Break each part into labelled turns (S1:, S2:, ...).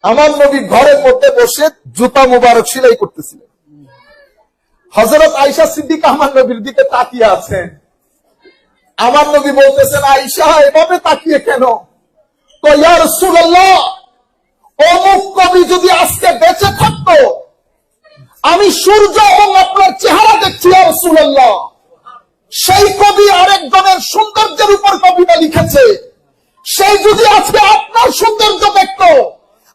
S1: আমার নবী ঘরের মধ্যে বসে জুতা মুবারক সেলাই করতেছিলেন। হযরত আয়েশা সিদ্দিকা আমার নবীর দিকে তাকিয়ে আছেন। আমার নবী বলতেছেন, আয়েশা এভাবে তাকিয়ে কেন? তো ইয়া রাসূলুল্লাহ, অমুক কবি যদি আজকে বেঁচে থাকতো, আমি সূর্য এবং আপনার চেহারা দেখছি ইয়া রাসূলুল্লাহ, সেই কবি আরেকজনের সৌন্দর্যের উপর কবিতা লিখেছে, সেই যদি আজকে আপনার সৌন্দর্য দেখতো,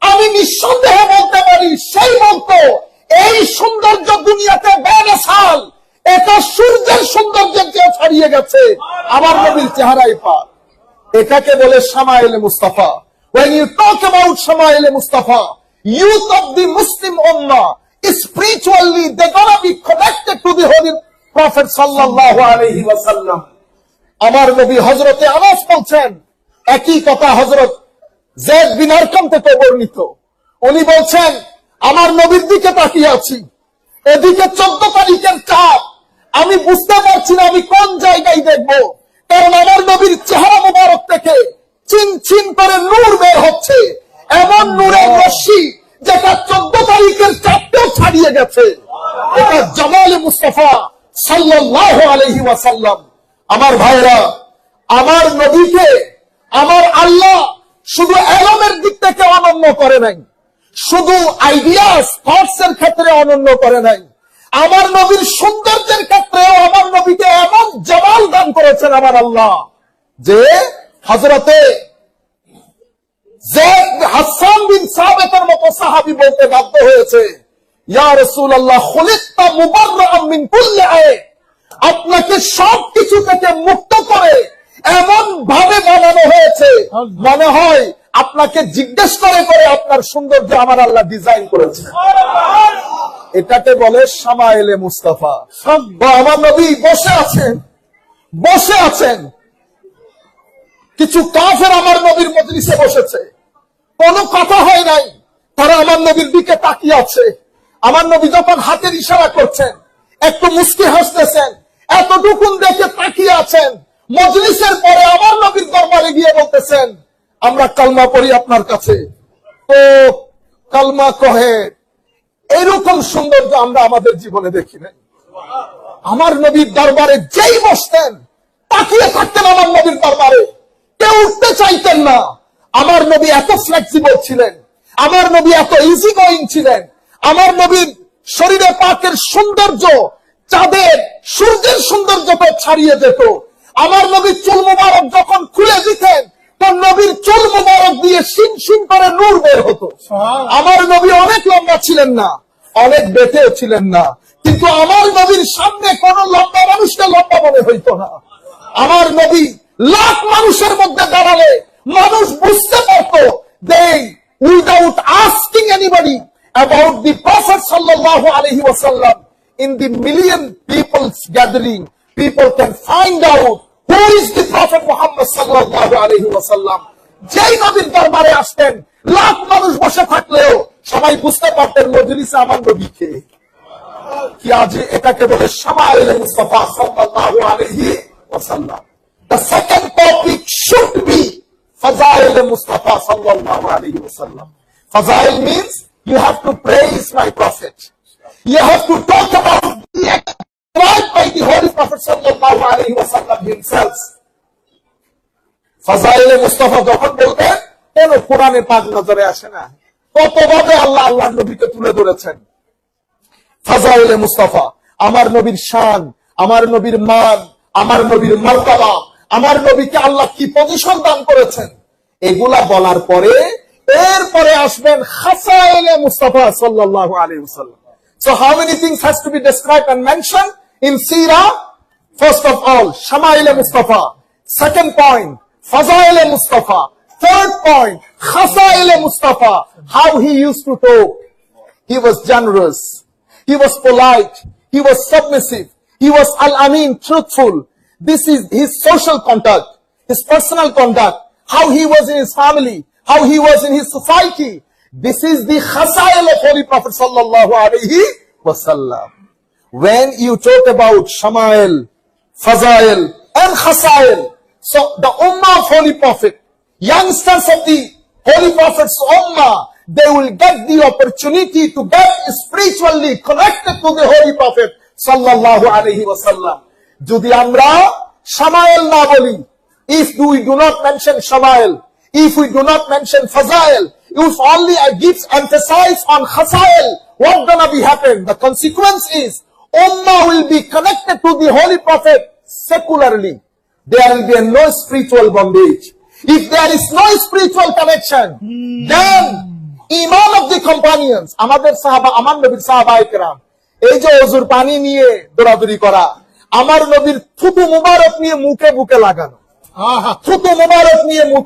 S1: আমি নিঃসন্দেহে বলতে পারি সেই বলতো এই সৌন্দর্য দুনিয়াতে বেমিসাল, এটা সূর্যের সৌন্দর্যের চেয়ে ছাড়িয়ে গেছে আমার নবীর চেহারায় পাক। এটাকে বলে শামাইলে Mustafa. When you talk about শামাইলে Mustafa, youth of the Muslim ummah, spiritually they gonna be connected to the holy Prophet sallallahu alaihi wasallam. আমার নবী হযরতে আনাস বলছেন, একই কথা হযরত যায়েদ বিন আরকাম থেকে বর্ণিত। উনি বলছেন, আমার নবীর দিকে তাকিয়ে আছি, এদিকে 14 তারিখের চাঁদ, আমি বুঝতে পারছি না আমি কোন জায়গায় দেখব, কারণ আমার নবীর চেহারা মুবারক থেকে চিন চিন করে নূর বের হচ্ছে, এমন নূরের রশ্মি যেটা 14 তারিখের চাঁদকেও ছাড়িয়ে গেছে। এটা জামালে মুস্তাফা সাল্লাল্লাহু আলাইহি ওয়াসাল্লাম। আমার ভাইরা, আমার নবীকে আমার আল্লাহ শুধু এলমের দিক থেকে অনন্য করে নাই, শুধু আইডিয়াস থটস এর ক্ষেত্রে অনন্য করে নাই, আমার নবীর সৌন্দর্যের ক্ষেত্রেও আমার নবীকে এমন জামাল দান করেছেন আমার আল্লাহ, যে হযরতে যায়েদ হাসান বিন সাবিতের মতো সাহাবী বলতে বাধ্য হয়েছে, ইয়া রাসূলুল্লাহ খুলিকতা মুবাররাআন মিন কুল্লি আইব, আপনাকে সবকিছু থেকে মুক্ত করে এমন ভাবে বানানো হয়েছে, মনে হয় আপনাকে জিজ্ঞেস করে করে আপনার সৌন্দর্য আমার আল্লাহ ডিজাইন করেছে। এটাকে বলে শামাইলে মুস্তাফা। আমার নবী বসে আছেন, কিছু কাফের আমার নবীর মজলিসে বসেছে, কোনো কথা হয় নাই, তারা আমার নবীর দিকে তাকিয়ে আছে। আমার নবী যখন হাতের ইশারা করছেন, একটু মুস্কি হাসতেছেন, এতটুকুন দেখে তাকিয়ে আছেন। মজলিসের পরে আমার নবীর দরবারে গিয়ে বলতেছেন, আমরা কালমা পড়ি আপনার কাছে, তো কালমা কহে। এরকম সৌন্দর্য আমরা আমাদের জীবনে দেখি নাই। আমার নবীর দরবারে যেই বসতেন তাকিয়ে থাকতেন, আমার নবীর দরবারে কেউ উঠতে চাইতেন না। আমার নবী এত ফ্লেক্সিবল ছিলেন, আমার নবী এত ইজি গোয়িং ছিলেন, আমার নবীর শরীরে পাকের সৌন্দর্য চাঁদের সূর্যের সৌন্দর্যকে ছাড়িয়ে যেত। আমার নবীর চুল মুবারক যখন খুলে দিতেন, তো নবীর চুল মুবারক দিয়ে শিন শিন করে নূর বের হতো। আমার নবী অনেক লম্বা ছিলেন না, অনেক বেটেও ছিলেন না, কিন্তু আমার নবীর সামনে কোন লম্বা মানুষকে লম্বা মনে হইতো না। আমার নবী লাখ মানুষের মধ্যে দাঁড়ালে মানুষ বুঝতে পারতো, they without asking anybody about the Prophet sallallahu alaihi wasallam, in the million people's gathering, people can find out who is the Prophet Muhammad sallallahu alaihi wasallam. যেই নবীর দরবারে আসতেন, লাখ মানুষ বসে থাকলেও সবাই বুঝতে পারতেন মজলিসে আমার নবীকে। কি আজ এটাকে বলে শামাইলে মুস্তাফা সাল্লাল্লাহু আলাইহি ওয়াসাল্লাম। The second topic should be ফাযাইলে Mustafa সাল্লাল্লাহু আলাইহি ওয়াসাল্লাম। ফাযাইল means you have to praise my prophet, you have to talk about the life by the holy prophet sallallahu alaihi wasallam himself. ফাযাইলে Mustafa যখন বলতেন, কোন কোরআনে পাক নজরে আসে না, কতভাবে আল্লাহ আল্লাহর নবীকে তুলে ধরেছেন। ফাযাইলে মুস্তাফা, আমার নবীর শান, আমার নবীর মান, আমার নবীর মর্যাদা, আমার নবীকে আল্লাহ কি পজিশন দান করেছেন, এগুলা বলার পরে এরপরে আসবেন খাসাইলে মুস্তাফা সাল্লাল্লাহু আলাইহি ওয়াসাল্লাম। So how many things has to be described and mentioned in Sirah? First of all, Shamaile Mustafa. Second point, Fazaile Mustafa. Third point, Khasaile Mustafa. How he used to talk. He was generous. He was polite. He was submissive. He was al-amin, truthful. This is his social conduct, his personal conduct, how he was in his family, how he was in his society. This is the Khasail of Holy Prophet sallallahu alaihi wasallam. When you talk about Shamail, Fazail and Khasail, so the Ummah of Holy Prophet, youngsters of the Holy Prophet's Ummah, they will get the opportunity to get spiritually connected to the Holy Prophet sallallahu alaihi wasallam. Jodi amra Shamail na boli, if we do not mention Shamail, if we do not mention Fazail, if only I give emphasis on Khasail, what gonna be happen? The consequence is Ummah will be connected to the Holy Prophet secularly. There will be no spiritual bondage. If there is no spiritual connection, then Iman of the companions, আমাদের সাহাবা, আমার নবীর সাহাবায়ে কেরাম, এই যে ওযুর পানি নিয়ে দৌড়াদৌড়ি করা, আমার নবীর থুতু মুবারক নিয়ে মুখে বুকে লাগানো, থুতু মুবারক নিয়ে মুখ